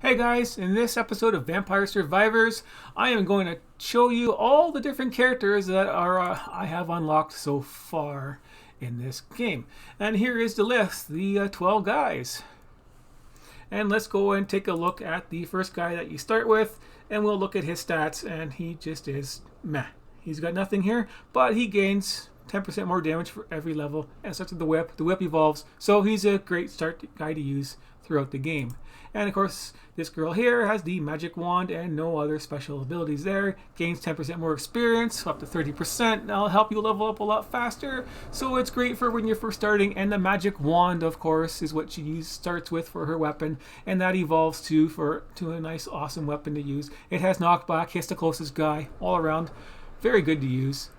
Hey guys, in this episode of Vampire Survivors, I am going to show you all the different characters that I have unlocked so far in this game. And here is the list, the 12 guys. And let's go and take a look at the first guy that you start with, and we'll look at his stats, and he just is meh. He's got nothing here, but he gains 10% more damage for every level, and starts with the whip. The whip evolves, so he's a great start guy to use throughout the game. And of course, this girl here has the magic wand and no other special abilities there. Gains 10% more experience, up to 30%. That'll help you level up a lot faster. So it's great for when you're first starting. And the magic wand, of course, is what she starts with for her weapon. And that evolves to a nice, awesome weapon to use. It has knockback, hits the closest guy, all around. Very good to use.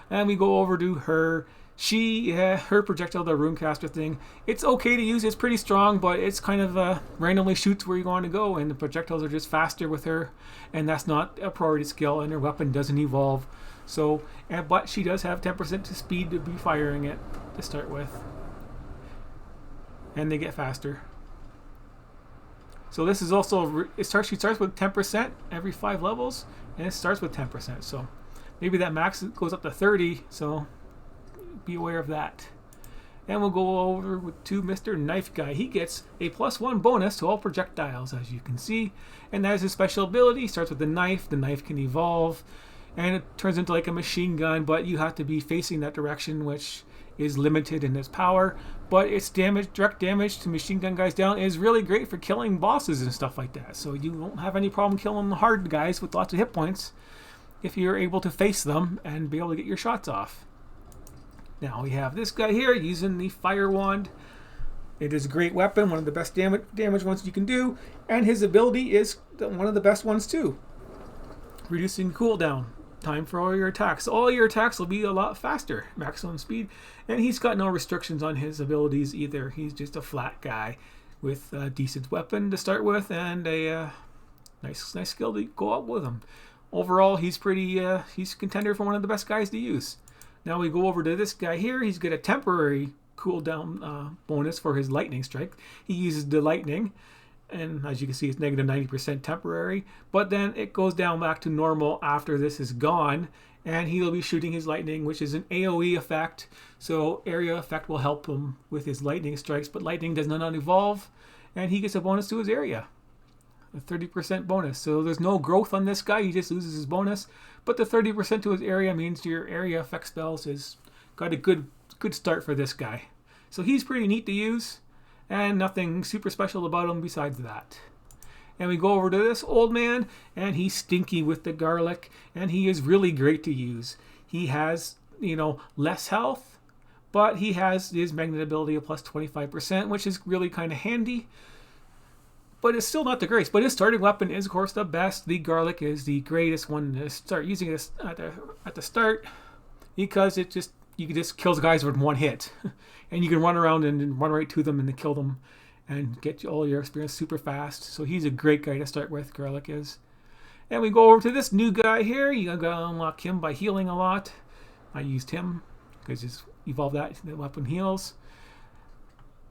And we go over to her. Her projectile, the runecaster thing, it's okay to use. It's pretty strong, but it's kind of randomly shoots where you want to go, and the projectiles are just faster with her, and that's not a priority skill, and her weapon doesn't evolve. So, but she does have 10% to speed to be firing it to start with, and they get faster. So this is also she starts with 10% every 5 levels, and it starts with 10%. So maybe that max goes up to 30. So be aware of that. And we'll go over to Mr. Knife Guy. He gets a +1 bonus to all projectiles, as you can see. And that is his special ability. He starts with the knife. The knife can evolve. And it turns into like a machine gun, but you have to be facing that direction, which is limited in its power. But its direct damage to machine gun guys down is really great for killing bosses and stuff like that. So you won't have any problem killing the hard guys with lots of hit points if you're able to face them and be able to get your shots off. Now we have this guy here using the fire wand. It is a great weapon, one of the best damage ones you can do, and his ability is one of the best ones too. Reducing cooldown time for all your attacks. All your attacks will be a lot faster, maximum speed, and he's got no restrictions on his abilities either. He's just a flat guy with a decent weapon to start with and a nice skill to go up with him. Overall, he's he's a contender for one of the best guys to use. Now we go over to this guy here. He's got a temporary cooldown bonus for his lightning strike. He uses the lightning, and as you can see, it's negative 90% temporary. But then it goes down back to normal after this is gone, and he'll be shooting his lightning, which is an AoE effect. So area effect will help him with his lightning strikes, but lightning does not evolve, and he gets a bonus to his area. A 30% bonus. So there's no growth on this guy. He just loses his bonus. But the 30% to his area means your area effect spells has got a good start for this guy. So he's pretty neat to use, and nothing super special about him besides that. And we go over to this old man, and he's stinky with the garlic, and he is really great to use. He has, less health, but he has his magnet ability of plus 25%, which is really kind of handy. But it's still not the greatest. But his starting weapon is, of course, the best. The garlic is the greatest one to start using this at the start, because you can just kill guys with one hit, and you can run around and run right to them and then kill them, and get all your experience super fast. So he's a great guy to start with. Garlic is. And we go over to this new guy here. You gotta unlock him by healing a lot. I used him because just evolve that. The weapon heals.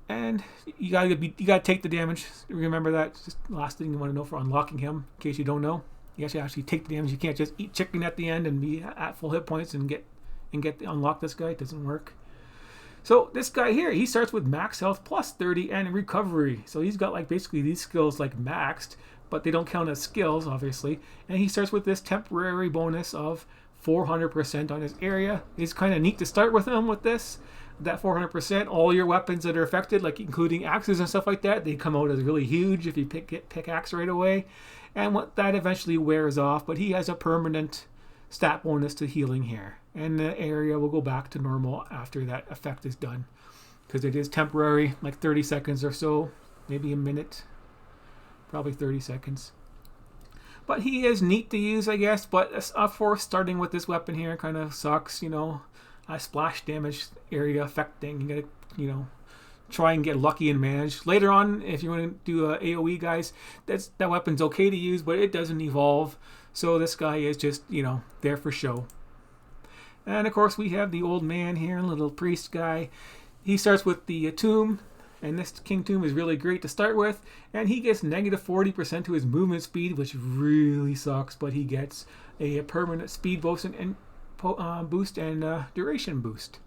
And you gotta take the damage. Remember that. Just the last thing you want to know for unlocking him, in case you don't know. You actually take the damage. You can't just eat chicken at the end and be at full hit points and unlock this guy. It doesn't work. So this guy here, he starts with max health plus 30 and recovery. So he's got basically these skills maxed, but they don't count as skills, obviously. And he starts with this temporary bonus of 400% on his area. It's kind of neat to start with him with this. That 400%, all your weapons that are affected, including axes and stuff like that, they come out as really huge if you pick pickaxe right away. And that eventually wears off, but he has a permanent stat bonus to healing here. And the area will go back to normal after that effect is done. Because it is temporary, 30 seconds or so, maybe a minute, probably 30 seconds. But he is neat to use, I guess, but of course, starting with this weapon here kind of sucks, splash damage area effect thing. You gotta, try and get lucky and manage. Later on, if you want to do AoE guys, that weapon's okay to use, but it doesn't evolve. So this guy is just, there for show. And of course, we have the old man here, little priest guy. He starts with the tomb. And this King Tomb is really great to start with. And he gets negative 40% to his movement speed, which really sucks. But he gets a permanent speed boost and duration boost.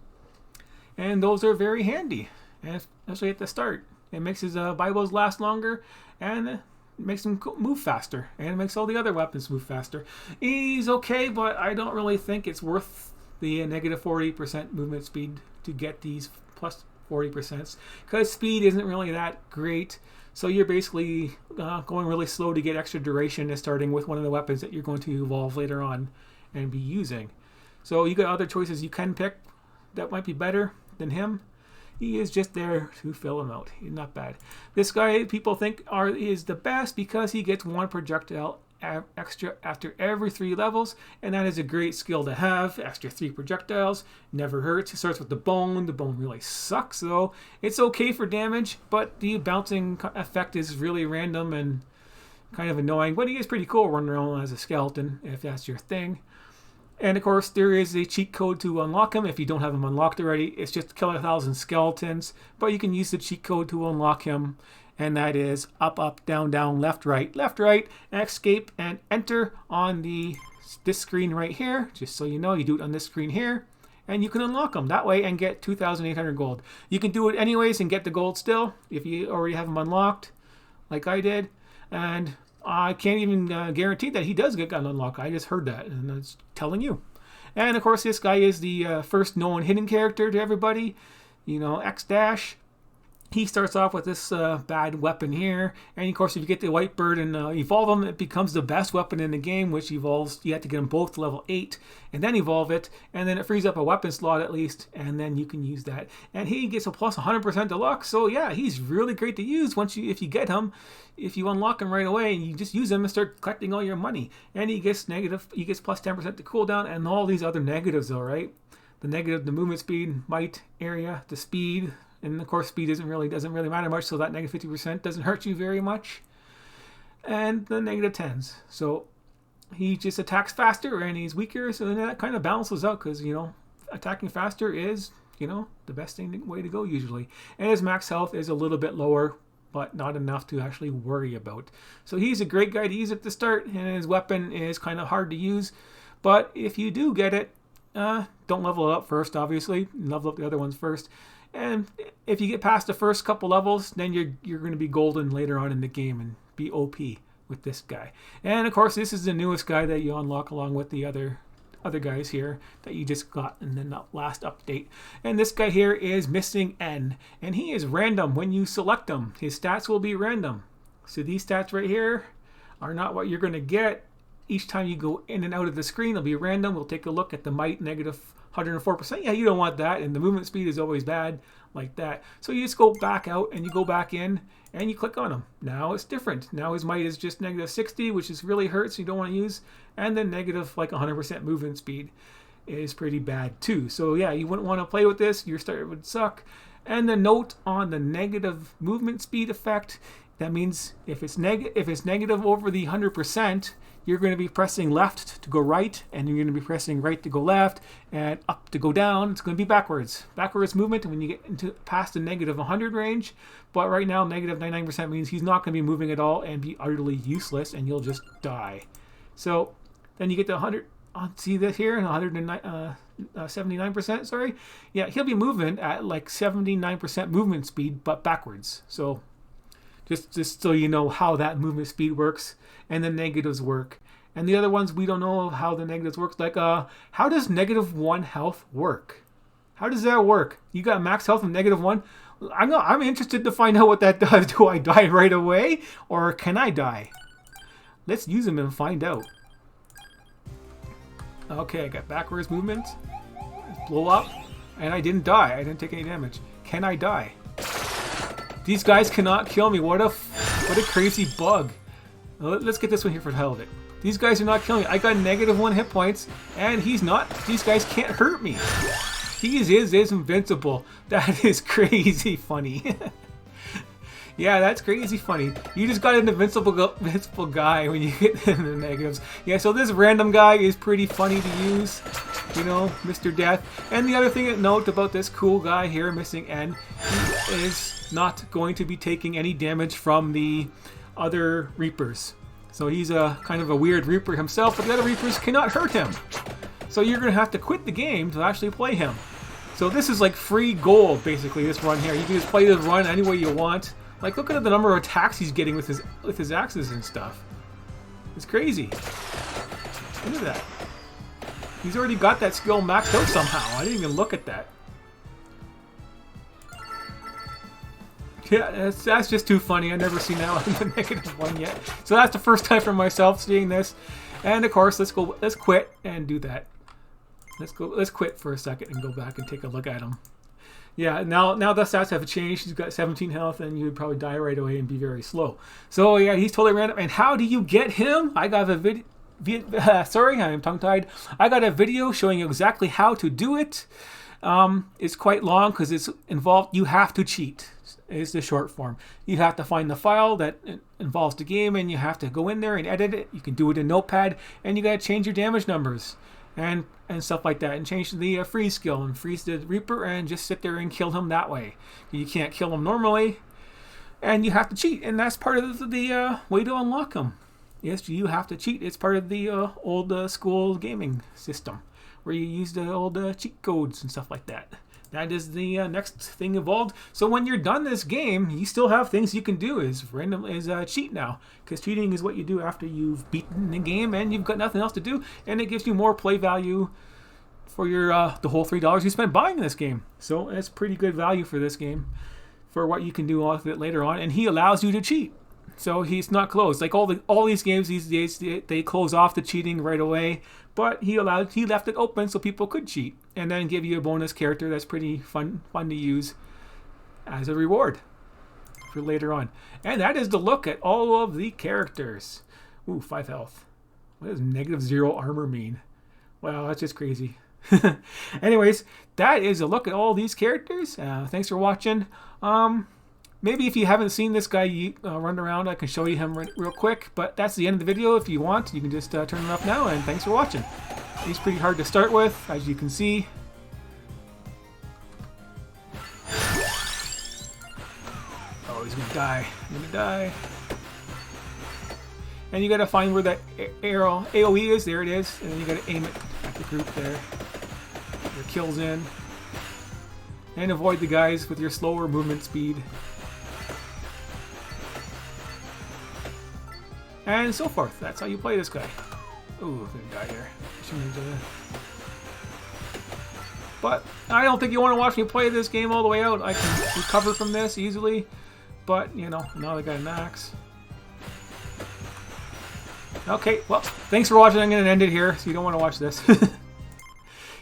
And those are very handy, and especially at the start. It makes his Bibles last longer, and it makes him move faster, and it makes all the other weapons move faster. He's okay, but I don't really think it's worth the negative 40% movement speed to get these plus 40%, because speed isn't really that great. So you're basically going really slow to get extra duration and starting with one of the weapons that you're going to evolve later on and be using. So you got other choices you can pick that might be better than him. He is just there to fill him out. He's not bad. This guy people think is the best because he gets 1 projectile extra after every 3 levels, and that is a great skill to have. Extra 3 projectiles, never hurts. He starts with the bone. The bone really sucks though. It's okay for damage, but the bouncing effect is really random and kind of annoying. But he is pretty cool running around as a skeleton if that's your thing. And of course, there is a cheat code to unlock him. If you don't have him unlocked already, it's just kill 1,000 skeletons. But you can use the cheat code to unlock him. And that is up, up, down, down, left, right, escape, and enter on this screen right here. Just so you know, you do it on this screen here. And you can unlock him that way and get 2,800 gold. You can do it anyways and get the gold still if you already have him unlocked, like I did. And I can't even guarantee that he does get unlocked. I just heard that, and it's telling you. And of course, this guy is the first known hidden character to everybody. You know, XDash. He starts off with this bad weapon here, and of course if you get the white bird and evolve him, it becomes the best weapon in the game, which evolves. You have to get them both to level 8 and then evolve it, and then it frees up a weapon slot at least, and then you can use that. And he gets a plus 100% to luck, so yeah, he's really great to use if you get him. If you unlock him right away, you just use him and start collecting all your money. And he gets plus 10% to cooldown, and all these other negatives though, right? The negative, the movement speed, might, area, the speed. And of course, speed doesn't really matter much, so that negative 50% doesn't hurt you very much. And the negative 10s. So he just attacks faster and he's weaker, so then that kind of balances out because, you know, attacking faster is, you know, the best way to go usually. And his max health is a little bit lower, but not enough to actually worry about. So he's a great guy to use at the start, and his weapon is kind of hard to use. But if you do get it, don't level it up first, obviously. Level up the other ones first. And if you get past the first couple levels, then you're going to be golden later on in the game and be OP with this guy. And of course, this is the newest guy that you unlock along with the other guys here that you just got in the last update. And this guy here is MissingN, and he is random when you select him. His stats will be random. So these stats right here are not what you're going to get. Each time you go in and out of the screen, they'll be random. We'll take a look at the might, negative 104%. Yeah, you don't want that. And the movement speed is always bad like that. So you just go back out and you go back in and you click on him. Now it's different. Now his might is just negative 60, which is really hurts. You don't want to use. And then negative like 100% movement speed is pretty bad too. So yeah, you wouldn't want to play with this. Your start would suck. And the note on the negative movement speed effect, that means if it's negative over the 100%, you're going to be pressing left to go right, and you're going to be pressing right to go left, and up to go down. It's going to be backwards movement when you get into past the negative 100 range. But right now, negative 99% means he's not going to be moving at all and be utterly useless, and you'll just die. So then you get to 100. See this here, 179%. Sorry, yeah, he'll be moving at like 79% movement speed, but backwards. So just so you know how that movement speed works and the negatives work. And the other ones, we don't know how the negatives work. Like, how does negative 1 health work? How does that work? You got max health of negative 1? I'm interested to find out what that does. Do I die right away? Or can I die? Let's use them and find out. Okay, I got backwards movement. Blow up. And I didn't die. I didn't take any damage. Can I die? These guys cannot kill me. What a crazy bug. Let's get this one here for the hell of it. These guys are not killing me. I got negative 1 hit points, and he's not. These guys can't hurt me. He is invincible. That is crazy funny. Yeah, that's crazy funny. You just got an invincible guy when you get in the negatives. Yeah, so this random guy is pretty funny to use. You know, Mr. Death. And the other thing to note about this cool guy here, MissingN, he is not going to be taking any damage from the other Reapers. So he's a kind of a weird Reaper himself, but the other Reapers cannot hurt him. So you're going to have to quit the game to actually play him. So this is like free gold, basically, this run here. You can just play this run any way you want. Like, look at the number of attacks he's getting with his axes and stuff. It's crazy. Look at that. He's already got that skill maxed out somehow. I didn't even look at that. Yeah, that's just too funny. I've never seen that on the -1 yet. So that's the first time for myself seeing this. And of course, let's quit and do that. Let's quit for a second and go back and take a look at him. Yeah, now the stats have changed. He's got 17 health, and you would probably die right away and be very slow. So yeah, he's totally random. And how do you get him? I got a video. Sorry, I'm tongue-tied. I got a video showing you exactly how to do it. It's quite long because it's involved. You have to cheat. Is the short form. You have to find the file that involves the game, and you have to go in there and edit it. You can do it in Notepad, and you got to change your damage numbers and stuff like that, and change the freeze skill and freeze the Reaper, and just sit there and kill him that way. You can't kill him normally, and you have to cheat, and that's part of the way to unlock him. Yes, you have to cheat. It's part of the old school gaming system, where you use the old cheat codes and stuff like that. That is the next thing involved. So when you're done this game, you still have things you can do. Is cheat now, because cheating is what you do after you've beaten the game and you've got nothing else to do, and it gives you more play value for your the whole $3 you spent buying this game. So it's pretty good value for this game, for what you can do with it later on. And he allows you to cheat. So he's not closed. Like all these games these days, they close off the cheating right away. But he left it open so people could cheat, and then give you a bonus character that's pretty fun to use as a reward for later on. And that is the look at all of the characters. Ooh, 5 health. What does -0 armor mean? Wow, that's just crazy. Anyways, that is a look at all these characters. Thanks for watching. Maybe if you haven't seen this guy run around, I can show you him real quick. But that's the end of the video. If you want, you can just turn it off now. And thanks for watching. He's pretty hard to start with, as you can see. Oh, he's gonna die. He's gonna die. And you gotta find where that arrow AOE is. There it is. And then you gotta aim it at the group there. Your kills in. And avoid the guys with your slower movement speed. And so forth. That's how you play this guy. Ooh, I'm gonna die here. But I don't think you want to watch me play this game all the way out. I can recover from this easily. But, you know, now I got an axe. Okay, well, thanks for watching. I'm going to end it here, so you don't want to watch this.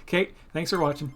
Okay, thanks for watching.